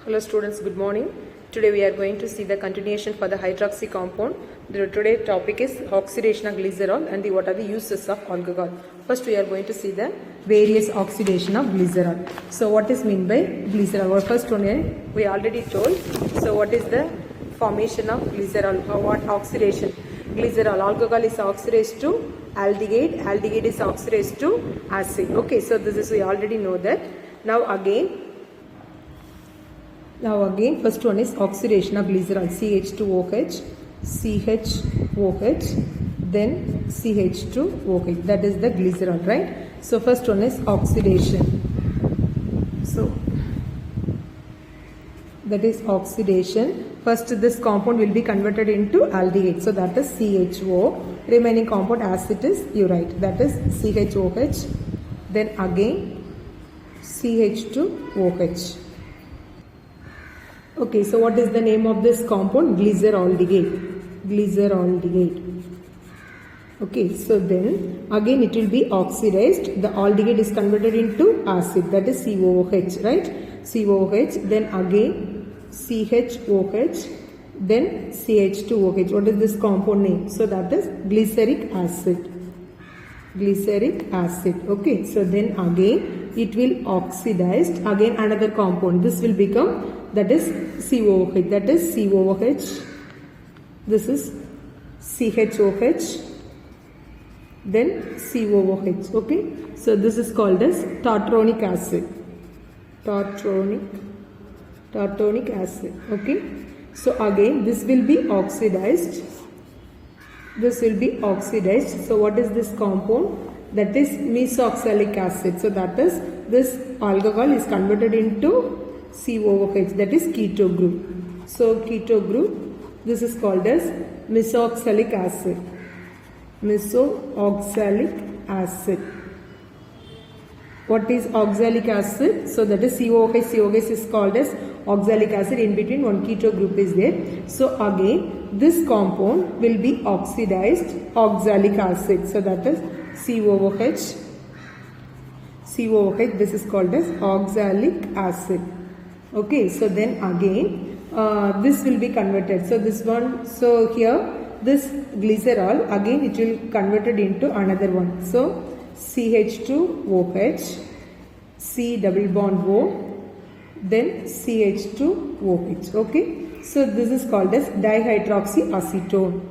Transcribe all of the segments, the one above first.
Hello students, good morning. Today we are going to see the continuation for the hydroxy compound. Today's topic is oxidation of glycerol and what are the uses of alcohol. First we are going to see the various oxidation of glycerol. So what is meant by glycerol? Our first one we already told. So what is the formation of glycerol? What oxidation? Glycerol, alcohol is oxidized to aldehyde, aldehyde is oxidized to acid. Okay, so this is we already know that. Now again, first one is oxidation of glycerol, CH2OH, CHOH, then CH2OH. That is the glycerol, right? So first one is oxidation. So that is oxidation. First this compound will be converted into aldehyde. So that is CHO. Remaining compound as it is, you write. That is CHOH. Then again CH2OH. Okay, so what is the name of this compound? Glyceraldehyde. Glyceraldehyde. Okay, so then again it will be oxidized. The aldehyde is converted into acid. That is COOH, right? COOH. Then again CHOH. Then CH2OH. What is this compound name? So that is glyceric acid. Glyceric acid. Okay, so then again it will oxidized. Again another compound. This will become, that is COOH. That is COOH. This is CHOH. Then COOH. Okay, so this is called as tartronic acid. Tartronic acid. Okay, so again this will be oxidized. This will be oxidized. So what is this compound? That is mesoxalic acid. So that is, this alcohol is converted into COOH, that is keto group. So keto group, this is called as mesoxalic acid. Mesoxalic acid. What is oxalic acid? So that is COOH. COOH is called as oxalic acid. In between one keto group is there. So again this compound will be oxidized oxalic acid. So that is COOH. COOH, this is called as oxalic acid. Okay, so then again this will be converted. So this one, so here this glycerol, again it will converted into another one. So CH2OH, C double bond O, then CH2OH. Okay, so this is called as dihydroxyacetone.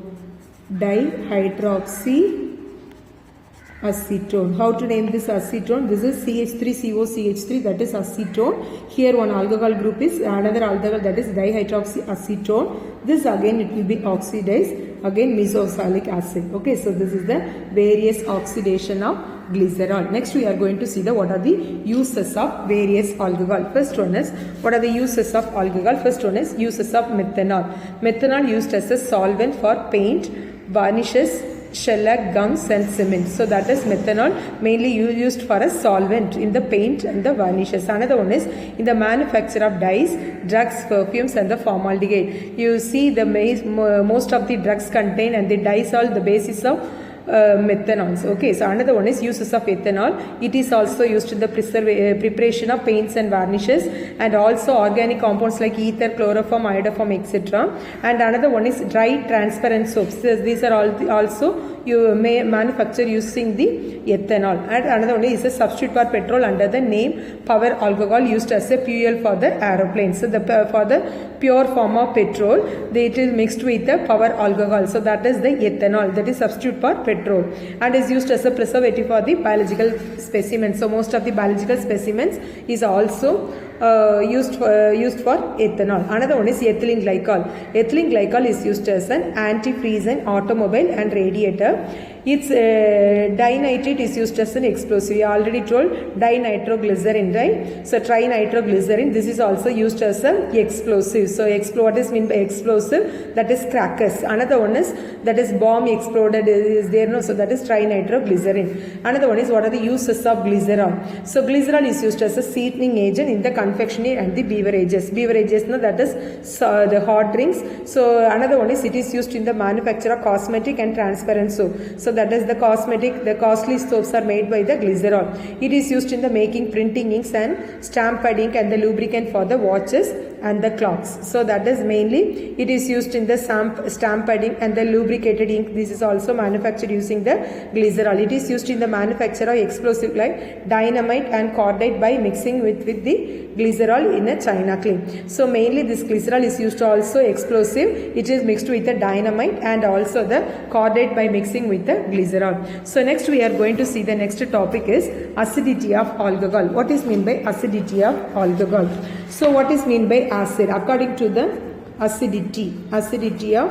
Acetone. How to name this acetone? This is CH3COCH3, that is acetone. Here one alcohol group is another alcohol, that is dihydroxyacetone. This again it will be oxidized, again mesoxalic acid. Okay, so this is the various oxidation of glycerol. Next we are going to see the what are the uses of various alcohol. First one is, what are the uses of alcohol? First one is uses of methanol. Methanol used as a solvent for paint, varnishes, shellac, gums and cement. So that is methanol, mainly used for a solvent in the paint and the varnishes. Another one is in the manufacture of dyes, drugs, perfumes and the formaldehyde. You see the most of the drugs contain and the dyes are the basis of methanols. Okay, so another one is uses of ethanol. It is also used in the preparation of paints and varnishes, and also organic compounds like ether, chloroform, iodoform, etc. And another one is dry transparent soaps. These are all also you may manufacture using the ethanol. And another one is a substitute for petrol under the name power alcohol, used as a fuel for the aeroplanes. So for the pure form of petrol, it is mixed with the power alcohol. So that is the ethanol, that is substitute for petrol, and is used as a preservative for the biological specimens. So most of the biological specimens is also used for ethanol. Another one is ethylene glycol. Ethylene glycol is used as an antifreeze in automobile and radiator. Its dinitrate is used as an explosive. We already told dinitroglycerin, right? So trinitroglycerin, this is also used as an explosive. So what is meant by explosive? That is crackers. Another one is, that is bomb exploded is there, no? So that is trinitroglycerin. Another one is, what are the uses of glycerol? So glycerol is used as a seasoning agent in the confectionery and the beverages. Beverages, no, that is the hot drinks. So another one is, it is used in the manufacture of cosmetic and transparent soap. So So that is the cosmetic, the costly soaps are made by the glycerol. It is used in the making printing inks and stamped ink and the lubricant for the watches and the clocks. So that is mainly it is used in the stamped ink and the lubricated ink. This is also manufactured using the glycerol. It is used in the manufacture of explosive like dynamite and cordite by mixing with the glycerol in a china clay. So mainly this glycerol is used also explosive. It is mixed with the dynamite and also the cordite by mixing with the glycerol. So next we are going to see the next topic is acidity of alcohol. What is meant by acidity of alcohol? So what is meant by acid? According to the acidity of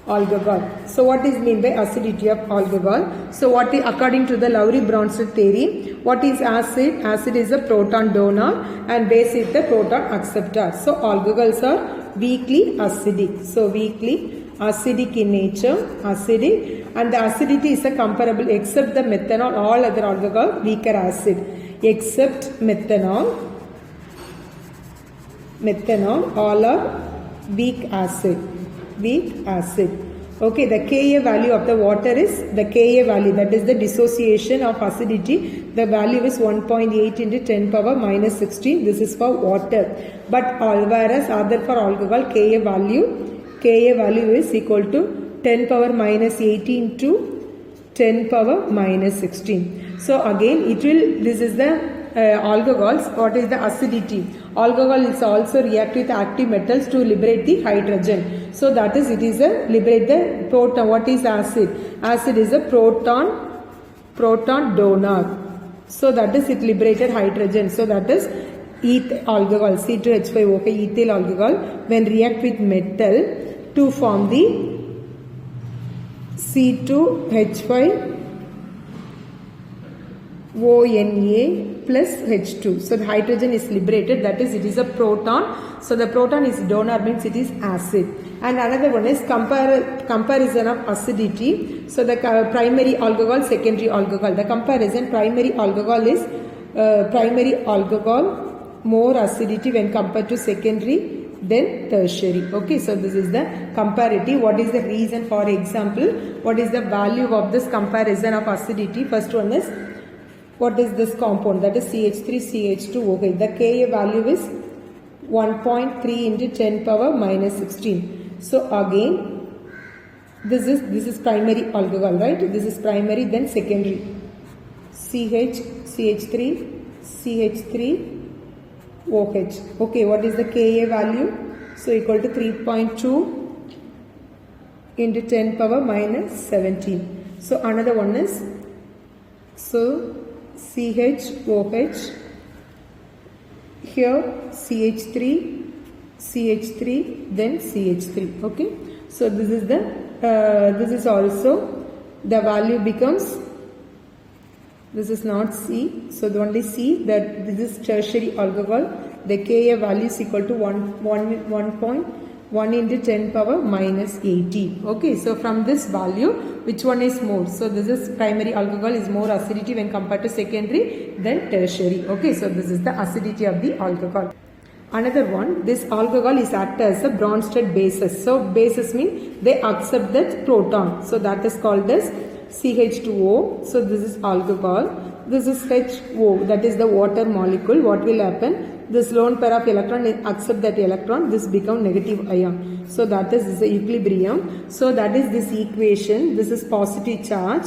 alcohol. So what is meant by acidity of alcohol? So what is, according to the Lowry-Bronsted theory, what is acid? Acid is a proton donor and base is the proton acceptor. So alcohols are weakly acidic. So weakly acidic in nature, acidic, and the acidity is a comparable except the methanol, all other alcohol weaker acid except methanol, all are weak acid. Okay, the Ka value of the water is the Ka value, that is the dissociation of acidity. The value is 1.8 into 10 power minus 16. This is for water. But whereas other for alcohol, Ka value is equal to 10 power minus 18 to 10 power minus 16. So again, this is the alcohols. What is the acidity? Alcohol is also react with active metals to liberate the hydrogen. So that is, it is a liberate the proton. What is acid? Acid is a proton donor. So that is, it liberated hydrogen. So that is alcohol, C2H5O, ethyl alcohol, when react with metal to form the C2H5ONA plus H2. So the hydrogen is liberated, that is, it is a proton. So the proton is donor, means it is acid. And another one is comparison of acidity. So the primary alcohol, secondary alcohol. The comparison, primary alcohol is more acidity when compared to secondary then tertiary. Okay, so this is the comparative. What is the reason? For example, what is the value of this comparison of acidity? First one is, what is this compound? That is CH3CH2. Okay, the Ka value is 1.3 into 10 power minus 16. So again, this is primary alcohol, right? This is primary, then secondary. CH3 OH. Okay, what is the Ka value? So equal to 3.2 into 10 power minus 17. So another one is, so CHOH, here CH3, then CH3. Okay, so this is the this is also the value becomes, this is not C, so the only C, that this is tertiary alcohol. The Ka value is equal to 1.1 into 10 power minus 18. Okay, so from this value, which one is more? So this is primary alcohol is more acidity when compared to secondary than tertiary. Okay, so this is the acidity of the alcohol. Another one, this alcohol is act as a Bronsted bases. So bases mean they accept that proton. So that is called as CH2O. So this is alcohol. This is HO, that is the water molecule. What will happen? This lone pair of electron accept that electron. This become negative ion. So that is the equilibrium. So that is this equation. This is positive charge.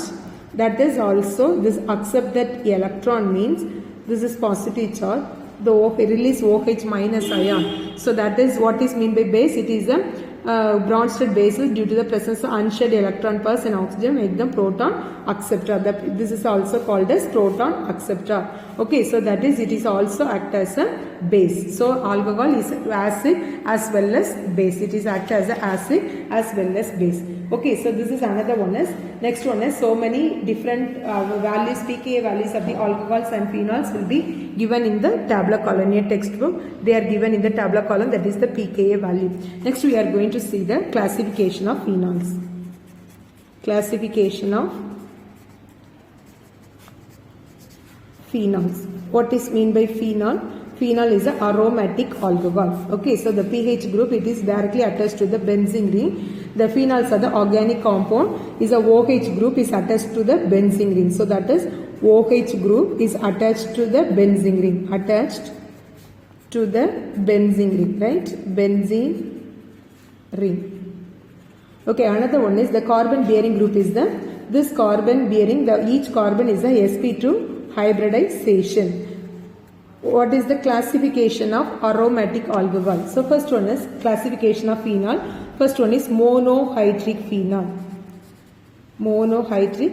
That is also this accept that electron means this is positive charge. The release OH minus ion. So that is what is meant by base. It is a Bronsted bases due to the presence of unshared electron pairs in oxygen make them proton acceptor. This is also called as proton acceptor. Okay, so that is, it is also act as a base. So alcohol is acid as well as base. It is act as a acid as well as base. Okay, so this is another one is, next one is, so many different values, pKa values of the alcohols and phenols will be given in the tabular column. In a textbook, they are given in the tabular column, that is the pKa value. Next we are going to see the classification of phenols. Classification of phenols. What is mean by phenol? Phenol is an aromatic alcohol. Okay, so the pH group, it is directly attached to the benzene ring. The phenols are the organic compound. Is a OH group is attached to the benzene ring. So that is OH group is attached to the benzene ring. Attached to the benzene ring, right? Benzene ring. Okay, another one is the carbon bearing group is this carbon bearing, each carbon is a sp2 hybridization. What is the classification of aromatic alcohol? So first one is classification of phenol. First one is monohydric phenol. Monohydric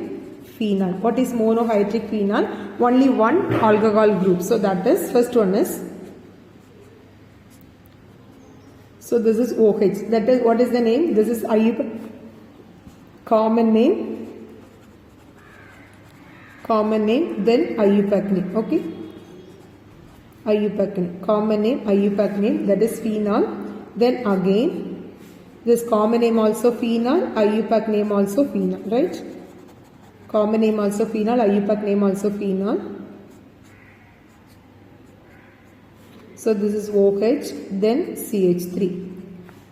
phenol. What is monohydric phenol? Only one alcohol group. So that is first one is. So this is OH. That is what is the name? This is IUPAC. Common name. Common name. Then IUPAC name. Okay. IUPAC name. Common name. IUPAC name. That is phenol. Then again, this common name also phenol. IUPAC name also phenol. Right? Common name also phenol. IUPAC name also phenol. So this is OH, then CH3.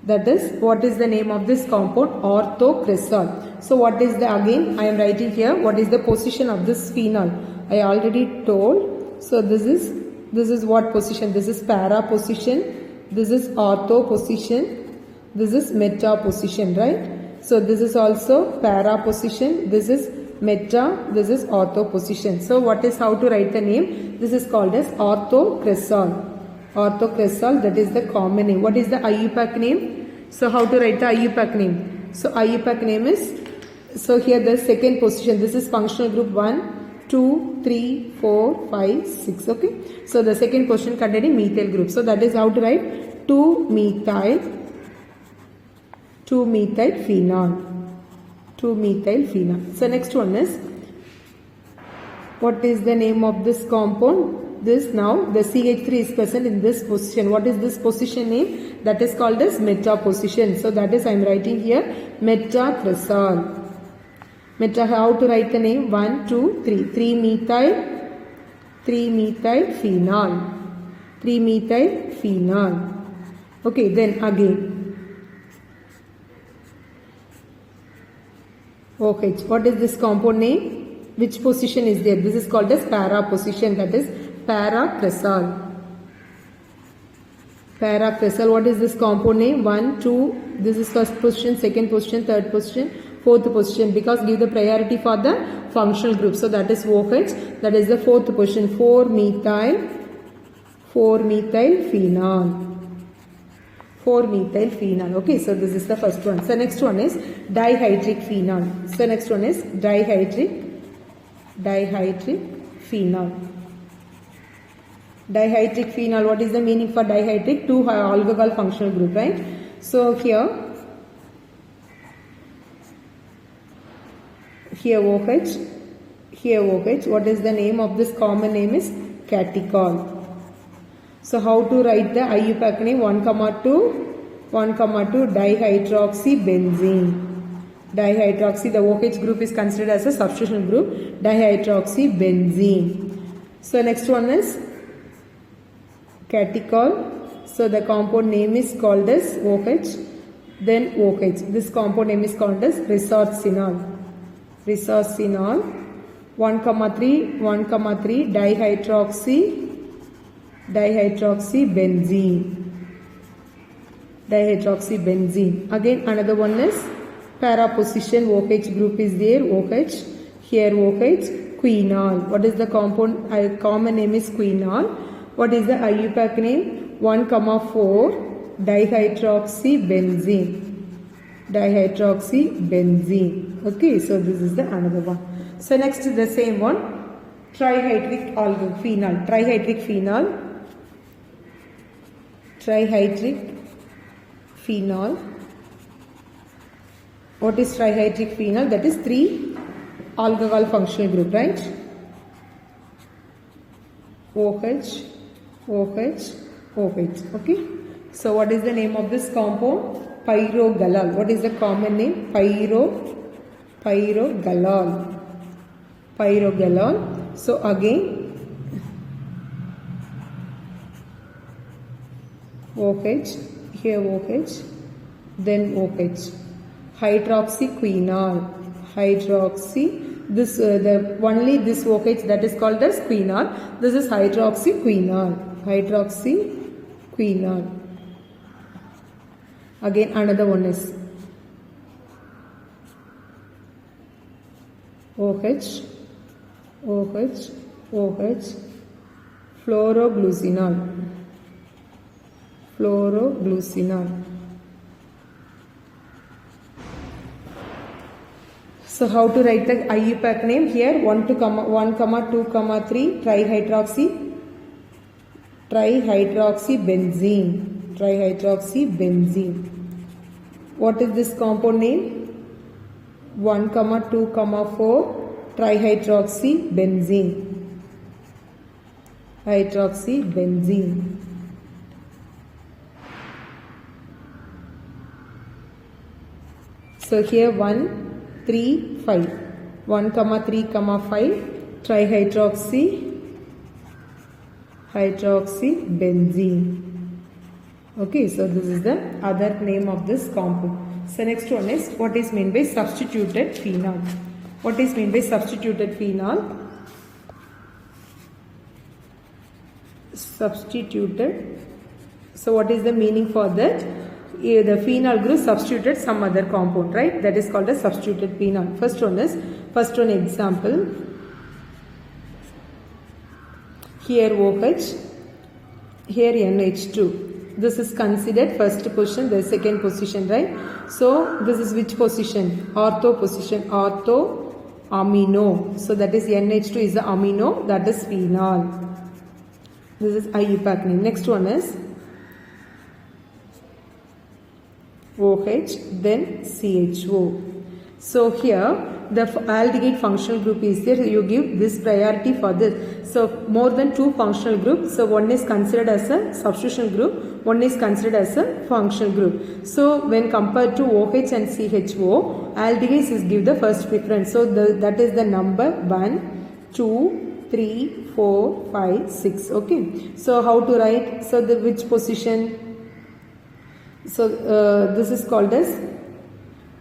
That is, what is the name of this compound? Orthocresol. So what is the, again, I am writing here, what is the position of this phenol? I already told. So this is what position? This is para position. This is ortho position. This is meta position, right? So this is also para position. This is meta. This is ortho position. So what is, how to write the name? This is called as orthocresol. Orthocresol, that is the common name. What is the IUPAC name? So how to write the IUPAC name? So IUPAC name is, so here the second position, this is functional group 1, 2, 3, 4, 5, 6. Okay. So the second position containing methyl group. So that is how to write 2-methyl phenol. 2-methyl phenol. So next one is, what is the name of this compound? This now the CH3 is present in this position. What is this position name? That is called as meta position. So that is I am writing here metacresol. Meta, how to write the name? 1, 2, 3. 3-methyl phenol. 3-methyl phenol. Okay, then again. OH. What is this compound name? Which position is there? This is called as para position. That is paracresol. Paracresol. What is this compound name? 1, 2. This is first position, second position, third position, fourth position. Because give the priority for the functional group. So that is OH. That is the fourth position. 4-methyl phenol. 4-methyl phenol. Okay. So this is the first one. So next one is dihydric phenol. So next one is dihydric phenol. Dihydric phenol, what is the meaning for dihydric? 2 alcohol functional group, right? So here OH, here OH. What is the name of this common name is catechol. So how to write the IUPAC name? 1,2 dihydroxybenzene. Dihydroxy, the OH group is considered as a substitution group. Dihydroxybenzene. So next one is catechol. So the compound name is called as OH. Then OH. This compound name is called as resorcinol. 1,3 dihydroxybenzene. Again another one is para position. OH group is there. OH. Here OH. Quinol. What is the compound? Common name is quinol. What is the IUPAC name? 1,4 dihydroxybenzene. Okay, so this is the another one. So next is the same one. Trihydric phenol. Trihydric phenol. What is trihydric phenol? That is 3 alcohol functional group, right? OH. Okay. So what is the name of this compound? Pyrogalol. What is the common name? Pyrogalol. So again OH. Here OH. Then OH. hydroxyquinol. This the only this OH that is called as quinol. This is hydroxyquinol. Again another one is OH fluoroglucinol. So how to write the IUPAC name here? 1, 2, 3 trihydroxybenzene. What is this compound name? 1, 2, 4 trihydroxybenzene. So here 1, 3, 5. 1, 3, 5 trihydroxybenzene. Okay, so this is the other name of this compound. So next one is what is meant by substituted phenol. What is meant by substituted phenol? So what is the meaning for that? The phenol group substituted some other compound, right? That is called a substituted phenol. First one example. Here OH, here NH2. This is considered first position, the second position, right? So this is which position? Ortho position, ortho amino. So that is NH2 is the amino, that is phenol. This is IUPAC name. Next one is OH, then CHO. So here the aldehyde functional group is there. You give this priority for this. So more than 2 functional groups. So one is considered as a substitution group, one is considered as a functional group. So when compared to OH and CHO, aldehydes is give the first preference. So that is the number 1, 2, 3, 4, 5, 6. Okay. So how to write? So the which position? So this is called as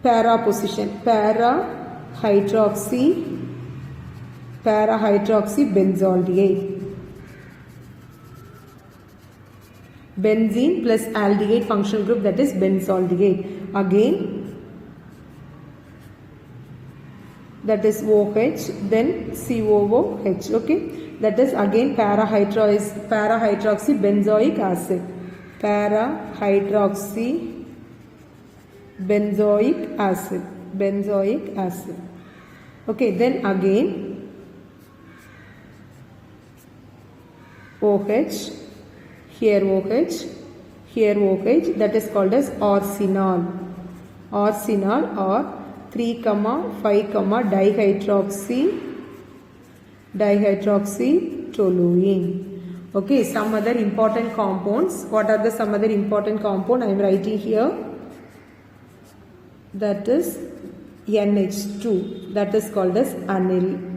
para position. Para-hydroxybenzaldehyde. Benzene plus aldehyde functional group, that is benzaldehyde. Again that is OH, then COOH. Okay, that is again para-hydroxybenzoic acid. Benzoic acid. Okay, then again OH, here OH, that is called as arsenal or 3, 5, dihydroxytoluene. Okay, some other important compounds. What are the some other important compound I am writing here? That is NH2, that is called as aniline.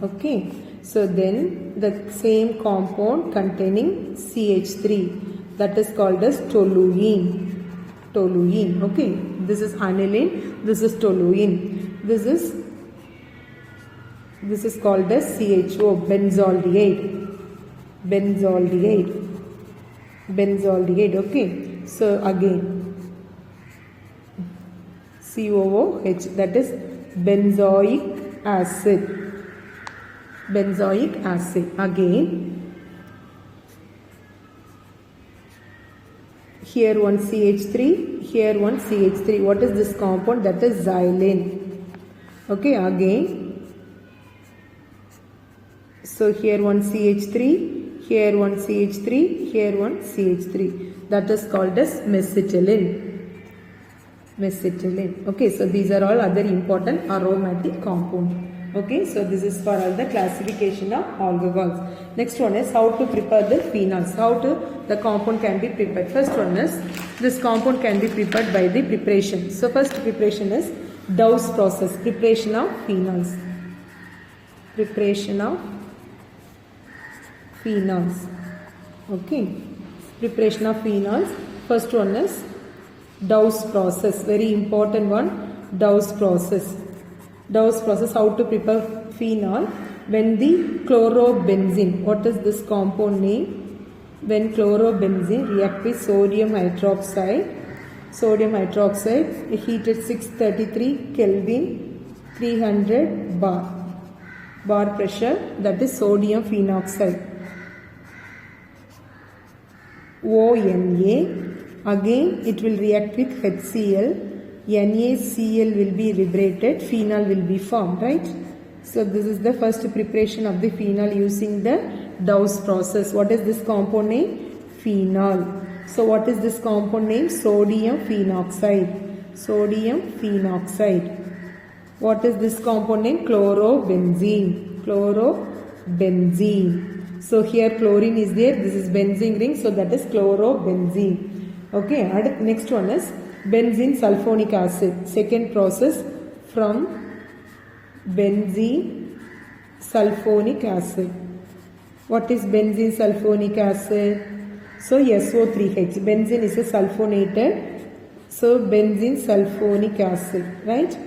Okay, so then the same compound containing CH3, that is called as toluene. Okay, this is aniline, this is toluene. This is called as CHO, benzaldehyde. Okay, so again COOH, that is benzoic acid. Again here one CH3, here one CH3. What is this compound? That is xylene. Okay, again so here one CH3, here one CH3, here one CH3. That is called as mesitylene. Okay, so these are all other important aromatic compounds. Okay, so this is for all the classification of alcohols. Next one is how to prepare the phenols. How to the compound can be prepared. First one is this compound can be prepared by the preparation. So first preparation is Dow's process. Preparation of phenols. Okay, preparation of phenols. First one is Dow's process, very important one. Dow's process. Dow's process, how to prepare phenol. When the chlorobenzene, what is this compound name? When chlorobenzene react with sodium hydroxide, heated 633 Kelvin, 300 bar pressure, that is sodium phenoxide. ONA, again it will react with HCl, NaCl will be liberated, phenol will be formed, right? So this is the first preparation of the phenol using the Dow's process. What is this compound name? Phenol. So what is this compound name? Sodium phenoxide. Sodium phenoxide. What is this compound name? Chlorobenzene. Chlorobenzene. So here chlorine is there. This is benzene ring. So that is chlorobenzene. Okay. Next one is benzene sulfonic acid. Second process from benzene sulfonic acid. What is benzene sulfonic acid? So SO3H. Benzene is a sulfonated. So benzene sulfonic acid, right?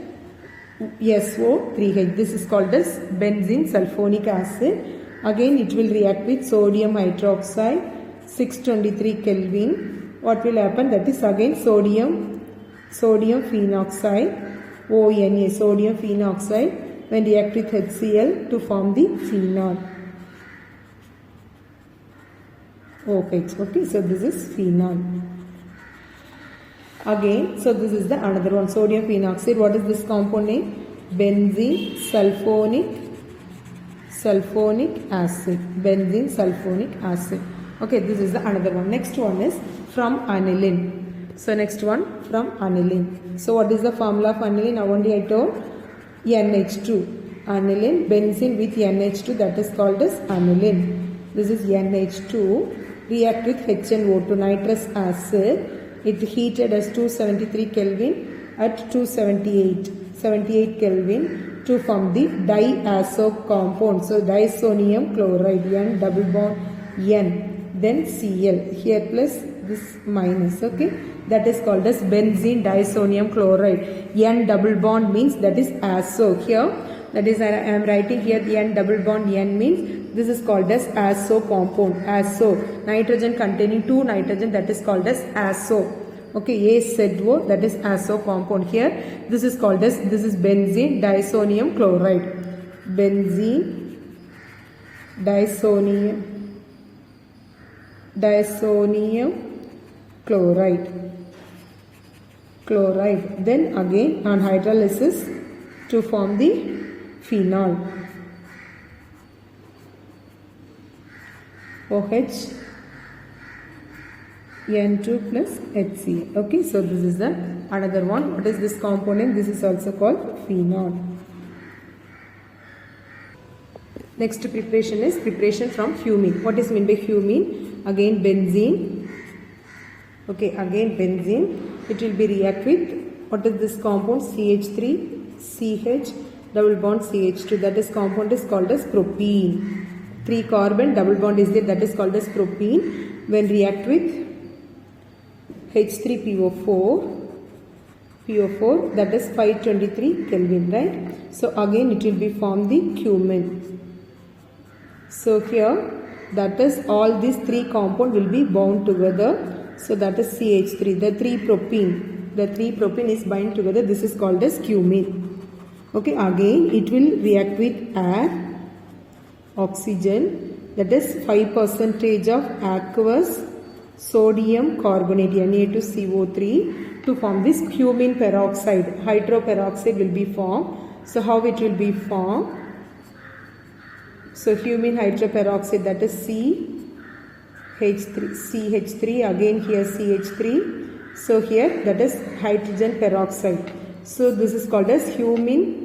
SO3H. This is called as benzene sulfonic acid. Again it will react with sodium hydroxide, 623 Kelvin. What will happen? That is again sodium phenoxide, ONA, sodium phenoxide, when react with HCl to form the phenol. OH. Okay, so this is phenol. Again, so this is the another one, sodium phenoxide. What is this compound name? Benzene sulfonic acid. Benzene sulfonic acid. Okay, this is the another one. Next one is from aniline. So next one from aniline. So what is the formula of aniline? Now only I told NH2. Aniline, benzene with NH2, that is called as aniline. This is NH2. React with HNO2, nitrous acid. It heated as 273 Kelvin at 78 Kelvin to form the diazo compound. So disonium chloride, N double bond N. Then Cl, here plus this minus, okay, that is called as benzene disonium chloride. N double bond means that is azo. Here that is I am writing here the N double bond N means this is called as azo compound. Azo, nitrogen containing 2 nitrogen, that is called as azo. Okay, AZO, that is azo compound. Here this is called as, this is benzene disonium chloride. Benzene disonium chloride. Then again on hydrolysis to form the phenol. OH N2 plus HCl. Okay, so this is the another one. What is this component? This is also called phenol. Next preparation is preparation from fuming. What is meant by fuming? Again benzene. Okay, again benzene. It will be react with, what is this compound? CH3 CH double bond CH2. That is compound is called as propene. 3 carbon double bond is there, that is called as propene. When react with H3PO4, that is 523 Kelvin, right? So again it will be form the cumin. So here that is all these 3 compound will be bound together. So that is CH3, the 3 propene is bind together. This is called as cumin. Okay, again it will react with air, oxygen, that is 5% of aqueous sodium carbonate Na2CO3 to form this cumin peroxide. Hydroperoxide will be formed. So how it will be formed? So cumin hydroperoxide, that is CH3, again here CH3. So here that is hydrogen peroxide. So this is called as cumin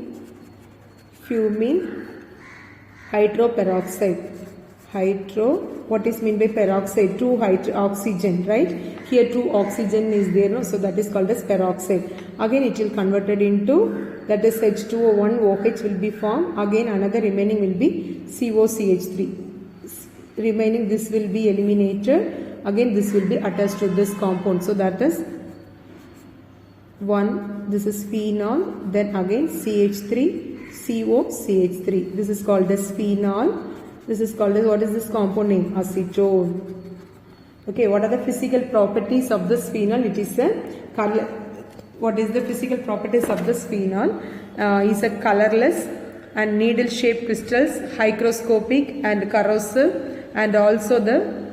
hydroperoxide. What is meant by peroxide? 2 oxygen, right? Here 2 oxygen is there, no? So that is called as peroxide. Again it will converted into, that is H2O1 OH will be formed. Again another remaining will be COCH3. Remaining this will be eliminated. Again this will be attached to this compound. So that is 1, this is phenol, then again CH3, CO, CH3. This is called as phenol. This is called as, what is this compound name? Acetone. Okay, what are the physical properties of this phenol? It is a color. What is the physical properties of this phenol? Is a colorless and needle-shaped crystals, hygroscopic and corrosive, and also the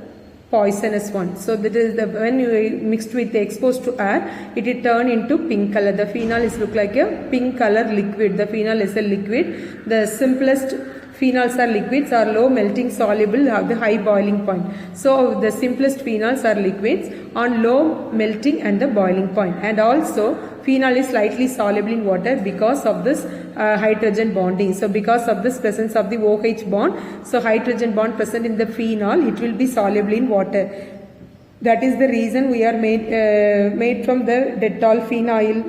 poisonous one. So that is the, when you mixed with exposed to air, it will turn into pink color. The phenol is look like a pink color liquid. The phenol is a liquid. The simplest phenols are liquids, are low melting soluble, have the high boiling point. So the simplest phenols are liquids on low melting and the boiling point. And also phenol is slightly soluble in water because of this hydrogen bonding. So because of this presence of the OH bond, so hydrogen bond present in the phenol, it will be soluble in water. That is the reason we are made from the Dettol phenyl.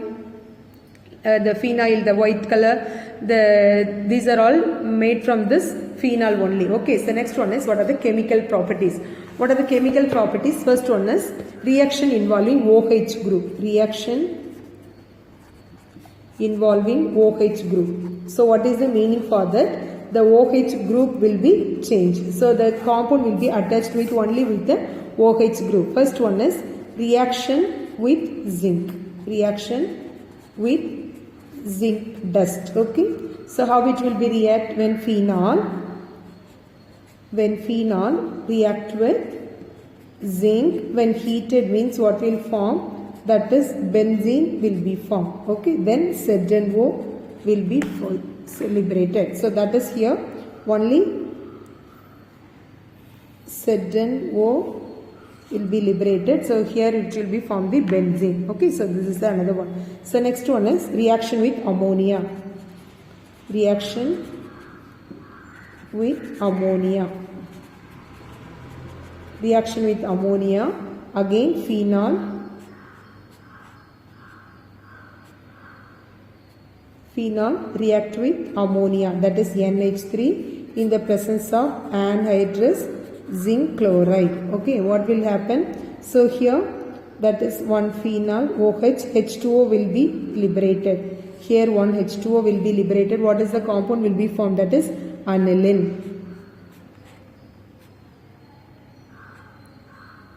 The phenyl, the white color, these are all made from this phenol only. Okay, so next one is, what are the chemical properties? What are the chemical properties? First one is reaction involving OH group. Reaction involving OH group. So what is the meaning for that? The OH group will be changed. So the compound will be attached with only with the OH group. First one is reaction with zinc. Reaction with zinc dust. Okay, so how it will be react when phenol react with zinc, when heated means what will form? That is benzene will be formed. Okay, then ZnO will be liberated. So that is here only ZnO will be liberated. So here it will be from the benzene. Okay, so this is the another one. So next one is reaction with ammonia. Reaction with ammonia. Reaction with ammonia. Again phenol react with ammonia, that is NH3, in the presence of anhydrous zinc chloride. Okay, what will happen? So here that is one phenol OH, H2O will be liberated. Here one H2O will be liberated. What is the compound will be formed? That is aniline.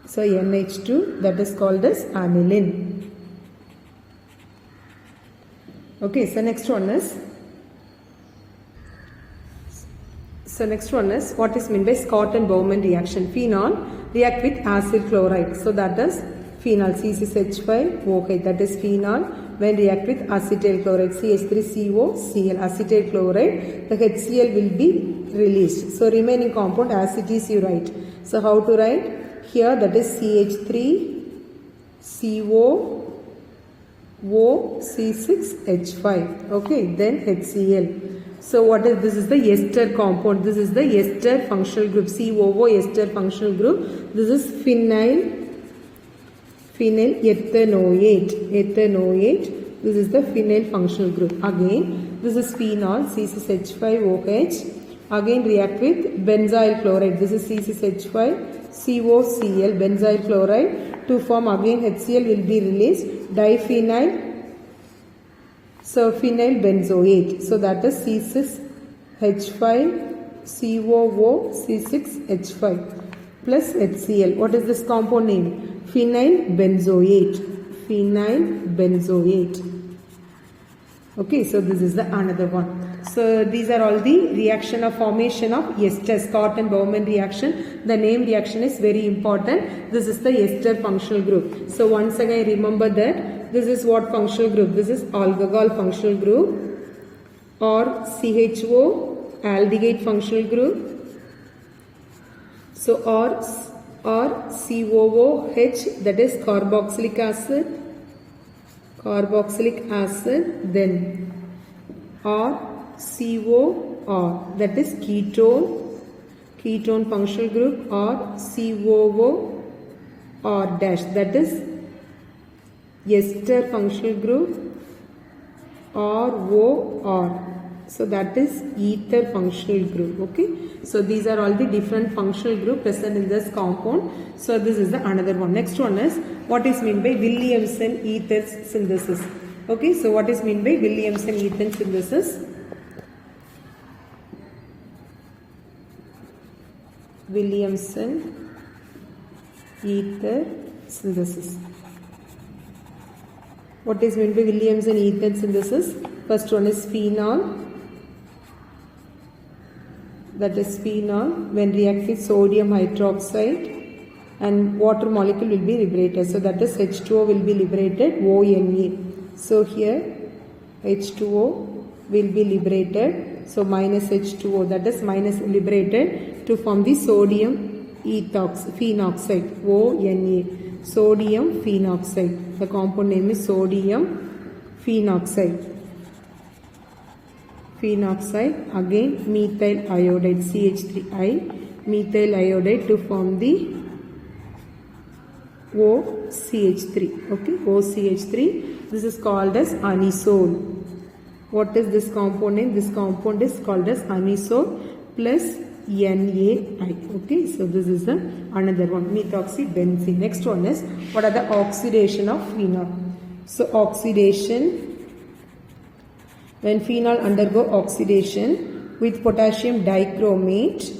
So NH2, that is called as aniline. Okay, so next one is what is meant by Scott and Bowman reaction. Phenol react with acid chloride. So that is phenol C6H5OH, that is phenol when react with acetyl chloride CH3CO Cl, acetyl chloride, the HCl will be released. So remaining compound as it is you write. So how to write? Here that is CH3CO C6H5. Okay, then HCl. So what is this? Is the ester compound. This is the ester functional group. COO ester functional group. This is phenyl ethanoate. This is the phenyl functional group. Again, this is phenol C6H5OH. Again react with benzyl chloride. This is C6H5COCl benzyl chloride to form again HCl will be released. Diphenyl. So phenyl benzoate. So that is C6H5COO C6H5 plus HCl. What is this compound name? Phenyl benzoate. Phenyl benzoate. Okay, so this is the another one. So these are all the reaction of formation of ester, Scott and Bowman reaction. The name reaction is very important. This is the ester functional group. So once again remember that this is what functional group? This is alcohol functional group or CHO aldehyde functional group. So or COOH, that is carboxylic acid, then or COR, that is ketone functional group, or COO or dash, that is ester functional group, or OR, so that is ether functional group. Okay, so these are all the different functional group present in this compound. So this is the another one. Next one is what is meant by Williamson ether synthesis. Okay, so what is meant by Williamson-Ethan synthesis? Williamson-Ethan synthesis. What is meant by Williamson-Ethan synthesis? First one is phenol. That is phenol. When react with sodium hydroxide and water molecule will be liberated. So that is H2O will be liberated, ONA. So here H2O will be liberated. So minus H2O, that is minus liberated to form the sodium phenoxide, ONA. Sodium phenoxide. The compound name is sodium phenoxide. Phenoxide, again methyl iodide, CH3I, methyl iodide to form the OCH3. Okay, OCH3. This is called as anisole. What is this compound name? This compound is called as anisole plus NaI. Okay, so this is the another one, methoxybenzene. Next one is, what are the oxidation of phenol? So oxidation, when phenol undergo oxidation with potassium dichromate,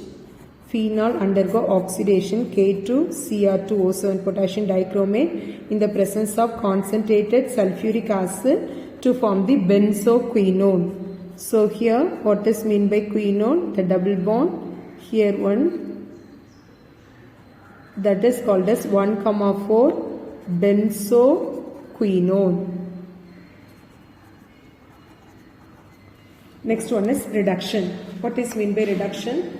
phenol undergo oxidation K2Cr2O7 potassium dichromate in the presence of concentrated sulfuric acid to form the benzoquinone. So here what is meant by quinone? The double bond, here one, that is called as 1,4 benzoquinone. Next one is reduction. What is meant by reduction?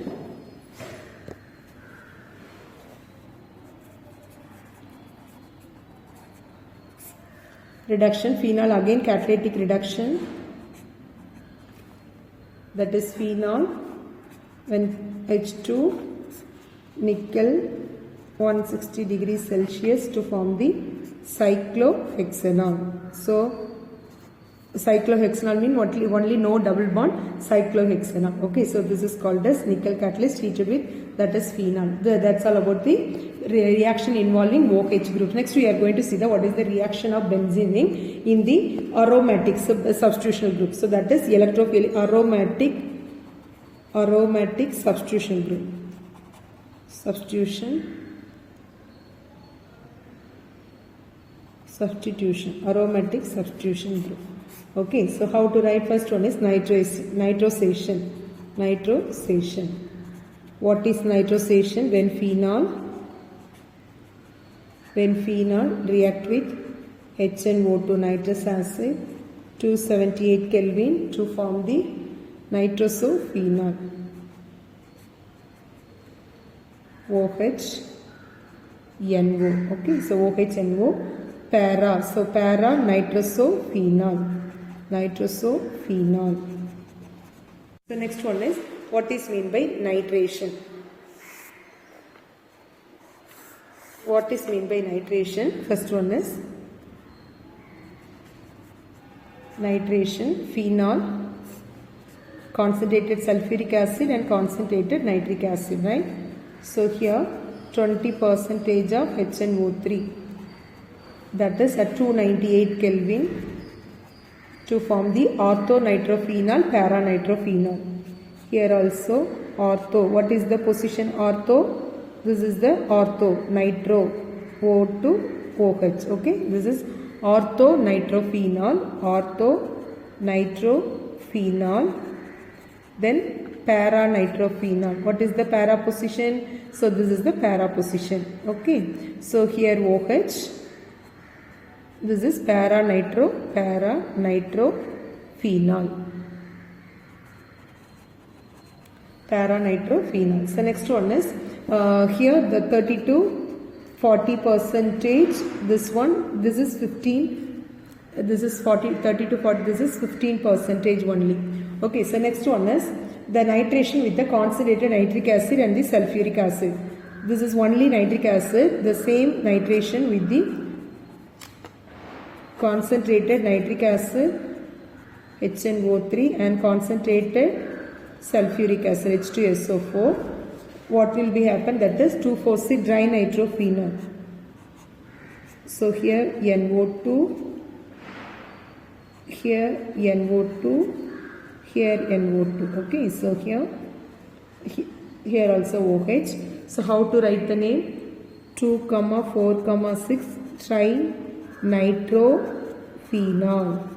Reduction, phenol, again catalytic reduction. That is phenol when H2 nickel 160 degrees Celsius to form the cyclohexanol. So cyclohexanol means only no double bond, cyclohexanol. Okay, so this is called as nickel catalyst treated with, that is phenol. That's all about the reaction involving OH group. Next we are going to see what is the reaction of benzene in the aromatic substitutional group. So that is electrophilic aromatic substitution group. Aromatic substitution group. Okay, so how to write? First one is nitrosation. What is nitrosation? When phenol react with HNO2 nitrous acid 278 Kelvin to form the nitrosophenol, OHNO. Okay, so OHNO para, so para nitrosophenol. The next one is, what is meant by nitration? What is meant by nitration? First one is nitration, phenol, concentrated sulfuric acid and concentrated nitric acid, right? So here 20% of HNO3, that is at 298 Kelvin to form the orthonitrophenol, paranitrophenol. Here also ortho. What is the position ortho? This is the ortho, nitro, O2 OH. Okay, this is orthonitrophenol, then paranitrophenol. What is the para position? So this is the para position. Okay, so here OH, this is paranitrophenol. So next one is here the 30 to 40%. This one, this is 15. This is 30 to 40. This is 15% only. Okay, so next one is the nitration with the concentrated nitric acid and the sulfuric acid. This is only nitric acid. The same nitration with the concentrated nitric acid HNO3 and concentrated sulfuric acid H2SO4. What will be happen? That is 2,4,6 dry nitrophenol. So here NO2 here NO2, here NO2. Okay, so here also OH. So how to write the name? 2, 4, 6 trinitrophenol.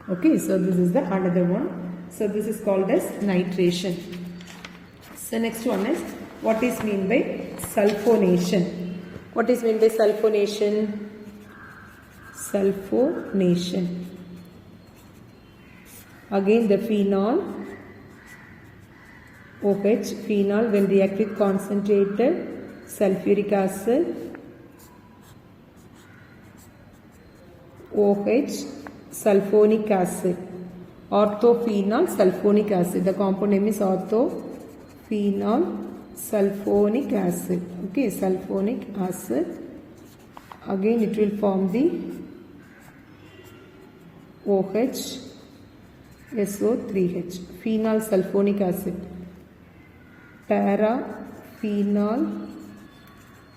Okay, so this is the another one. So this is called as nitration. So next one is, what is mean by sulfonation? What is mean by sulfonation? Sulfonation. Again the phenol, OH, phenol when react with concentrated sulfuric acid, OH, sulfonic acid, orthophenol sulfonic acid. The compound name is orthophenol sulfonic acid. Okay, sulfonic acid. Again it will form the OH, SO3H, phenol sulfonic acid, paraphenol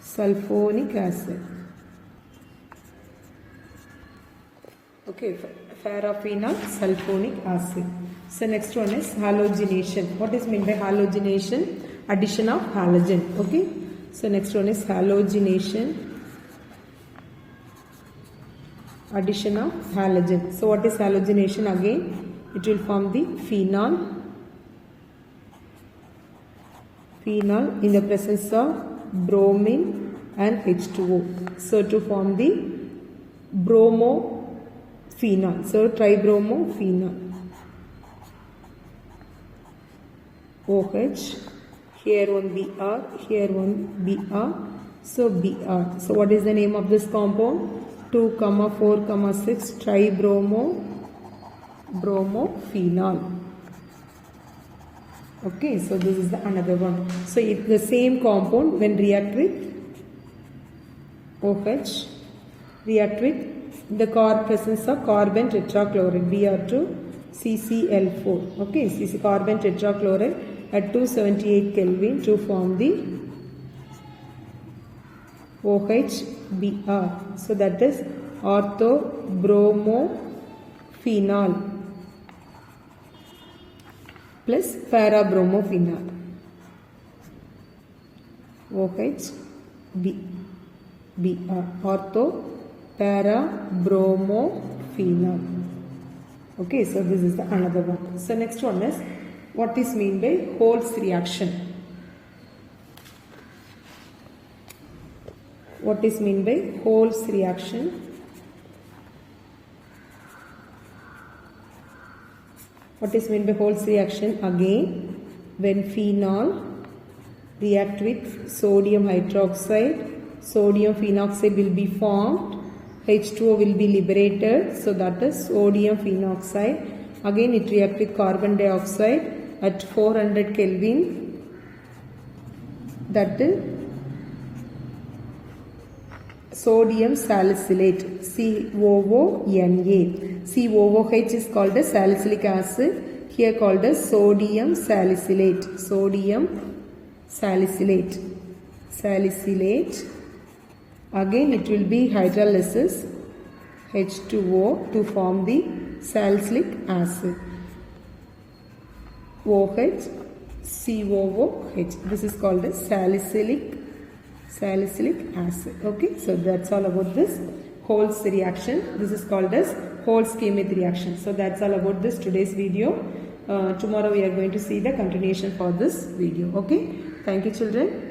sulfonic acid. Okay, paraphenol sulfonic acid. So next one is halogenation. What is meant by halogenation? Addition of halogen. Okay, so next one is halogenation. Addition of halogen. So what is halogenation? Again it will form the phenol in the presence of bromine and H2O. So to form the bromophenol. So tribromophenol. OH, here one Br, here one Br. So Br. So what is the name of this compound? 2, 4, 6 tribromophenol. Okay, so this is the another one. So it's the same compound when react with OH, react with the presence of carbon tetrachloride, Br2 CCl4. Okay, carbon tetrachloride at 278 Kelvin to form the OHBr. So that is orthobromophenol plus parabromophenol. OHBr, ortho-parabromophenol. Okay, so this is the another one. So next one is, what is mean by Hol's reaction? What is mean by Hol's reaction? What is meant by Hol's reaction? Again, when phenol react with sodium hydroxide, sodium phenoxide will be formed, H2O will be liberated, so that is sodium phenoxide. Again it react with carbon dioxide at 400 Kelvin, that is sodium salicylate, COONA. COOH is called as salicylic acid, here called as sodium salicylate. Sodium salicylate. Again it will be hydrolysis, H2O to form the salicylic acid. OH, COOH. This is called as salicylic acid. Okay, so that's all about this Hol's reaction. This is called as Holz-Kiemuth reaction. So that's all about this today's video. Tomorrow we are going to see the continuation for this video. Okay, thank you children.